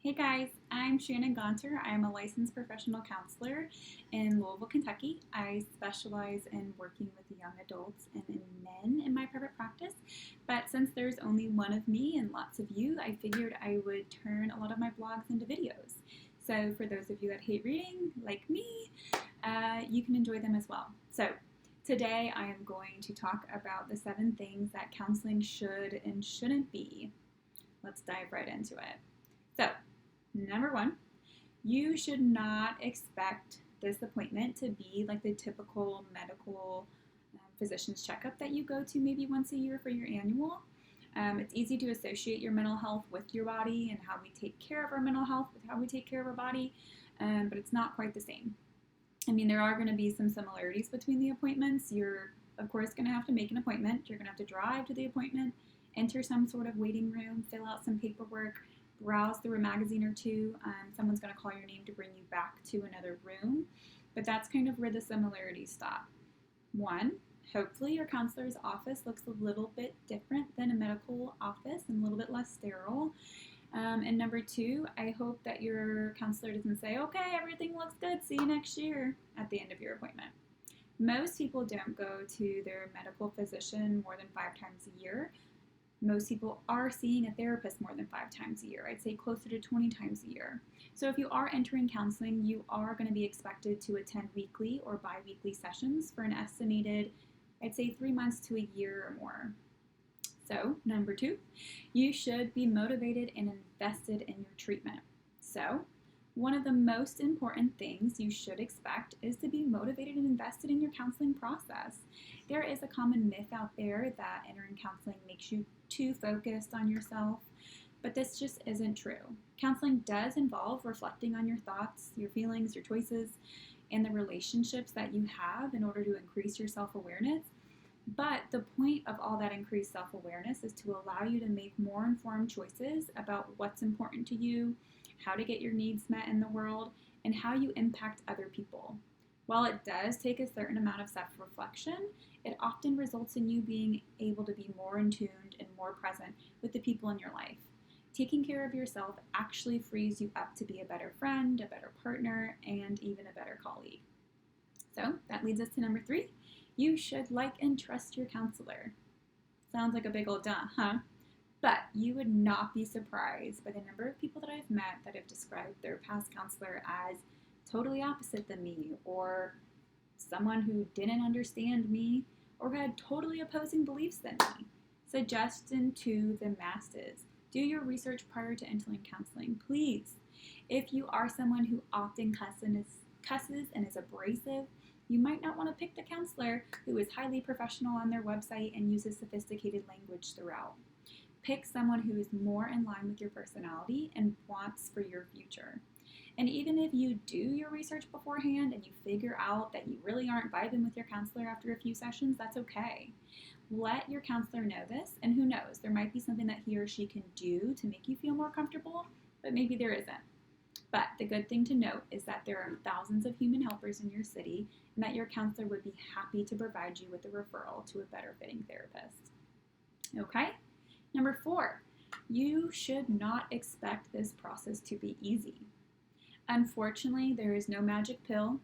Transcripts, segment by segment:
Hey guys, I'm Shannon Gonter. I'm a licensed professional counselor in Louisville, Kentucky. I specialize in working with young adults and men in my private practice. But since there's only one of me and lots of you, I figured I would turn a lot of my blogs into videos. So for those of you that hate reading, like me, you can enjoy them as well. So today I am going to talk about the 7 things that counseling should and shouldn't be. Let's dive right into it. So, number 1, you should not expect this appointment to be like the typical medical physician's checkup that you go to maybe once a year for your annual. It's easy to associate your mental health with your body and how we take care of our mental health with how we take care of our body, but it's not quite the same. I mean, there are going to be some similarities between the appointments. You're, of course, going to have to make an appointment. You're going to have to drive to the appointment, enter some sort of waiting room, fill out some paperwork, browse through a magazine or two. Someone's going to call your name to bring you back to another room. But that's kind of where the similarities stop. 1, hopefully your counselor's office looks a little bit different than a medical office and a little bit less sterile. And number 2, I hope that your counselor doesn't say, okay, everything looks good, see you next year at the end of your appointment. Most people don't go to their medical physician more than 5 times a year. Most people are seeing a therapist more than 5 times a year. I'd say closer to 20 times a year. So if you are entering counseling, you are going to be expected to attend weekly or bi-weekly sessions for an estimated, I'd say 3 months to a year or more. So, number 2, you should be motivated and invested in your treatment. So, one of the most important things you should expect is to be motivated and invested in your counseling process. There is a common myth out there that entering counseling makes you too focused on yourself, but this just isn't true. Counseling does involve reflecting on your thoughts, your feelings, your choices, and the relationships that you have in order to increase your self-awareness. But the point of all that increased self-awareness is to allow you to make more informed choices about what's important to you, how to get your needs met in the world, and how you impact other people. While it does take a certain amount of self-reflection, it often results in you being able to be more in tune and more present with the people in your life. Taking care of yourself actually frees you up to be a better friend, a better partner, and even a better colleague. So that leads us to number 3. You should like and trust your counselor. Sounds like a big old duh, huh? But you would not be surprised by the number of people that I've met that have described their past counselor as totally opposite than me, or someone who didn't understand me, or had totally opposing beliefs than me. Suggestion to the masses: do your research prior to entering counseling, please. If you are someone who often cusses and is abrasive, you might not want to pick the counselor who is highly professional on their website and uses sophisticated language throughout. Pick someone who is more in line with your personality and wants for your future. And even if you do your research beforehand and you figure out that you really aren't vibing with your counselor after a few sessions, that's okay. Let your counselor know this, and who knows, there might be something that he or she can do to make you feel more comfortable, but maybe there isn't. But the good thing to note is that there are thousands of human helpers in your city, and that your counselor would be happy to provide you with a referral to a better fitting therapist. Okay? Number 4, you should not expect this process to be easy. Unfortunately, there is no magic pill,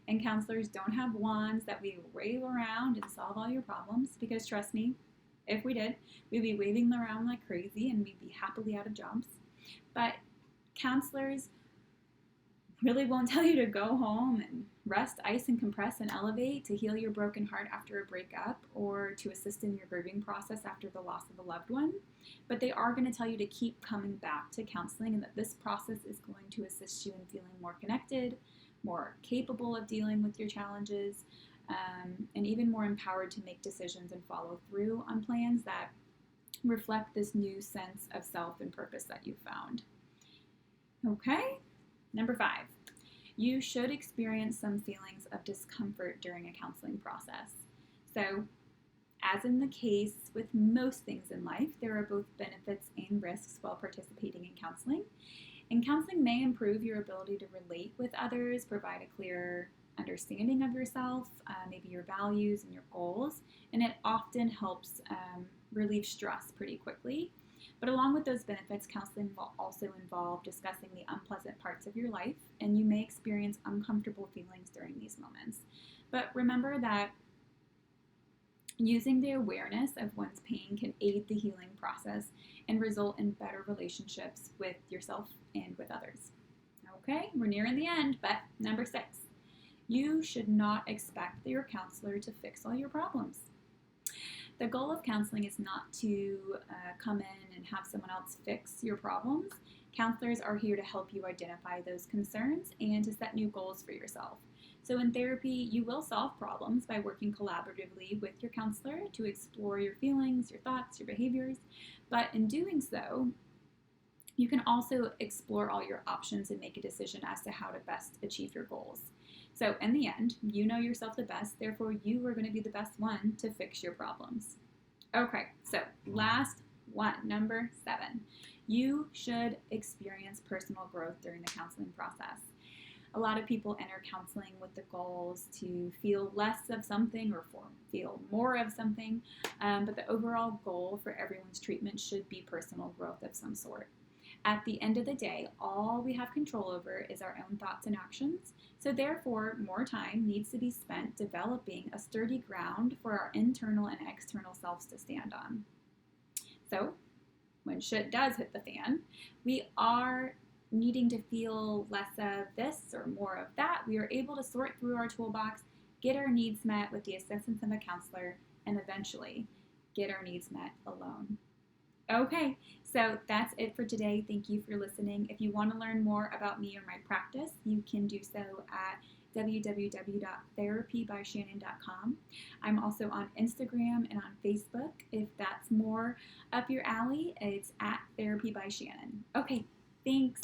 and counselors don't have wands that we wave around and solve all your problems, because trust me, if we did, we'd be waving them around like crazy and we'd be happily out of jobs. But counselors really won't tell you to go home and rest, ice, and compress and elevate to heal your broken heart after a breakup, or to assist in your grieving process after the loss of a loved one. But they are going to tell you to keep coming back to counseling, and that this process is going to assist you in feeling more connected, more capable of dealing with your challenges, and even more empowered to make decisions and follow through on plans that reflect this new sense of self and purpose that you've found. Okay? Number 5, you should experience some feelings of discomfort during a counseling process. So, as in the case with most things in life, there are both benefits and risks while participating in counseling. And counseling may improve your ability to relate with others, provide a clearer understanding of yourself, maybe your values and your goals, and it often helps relieve stress pretty quickly. But along with those benefits, counseling will also involve discussing the unpleasant parts of your life, and you may experience uncomfortable feelings during these moments. But remember that using the awareness of one's pain can aid the healing process and result in better relationships with yourself and with others. Okay, we're nearing the end, but number 6, you should not expect your counselor to fix all your problems. The goal of counseling is not to come in and have someone else fix your problems. Counselors are here to help you identify those concerns and to set new goals for yourself. So in therapy, you will solve problems by working collaboratively with your counselor to explore your feelings, your thoughts, your behaviors. But in doing so, you can also explore all your options and make a decision as to how to best achieve your goals. So in the end, you know yourself the best, therefore you are going to be the best one to fix your problems. Okay, so last one, number 7. You should experience personal growth during the counseling process. A lot of people enter counseling with the goals to feel less of something or feel more of something, but the overall goal for everyone's treatment should be personal growth of some sort. At the end of the day, all we have control over is our own thoughts and actions, so therefore more time needs to be spent developing a sturdy ground for our internal and external selves to stand on. So when shit does hit the fan, we are needing to feel less of this or more of that. We are able to sort through our toolbox, get our needs met with the assistance of a counselor, and eventually get our needs met alone. Okay, so that's it for today. Thank you for listening. If you want to learn more about me or my practice, you can do so at www.therapybyshannon.com. I'm also on Instagram and on Facebook. If that's more up your alley, it's at Therapy by Shannon. Okay, thanks.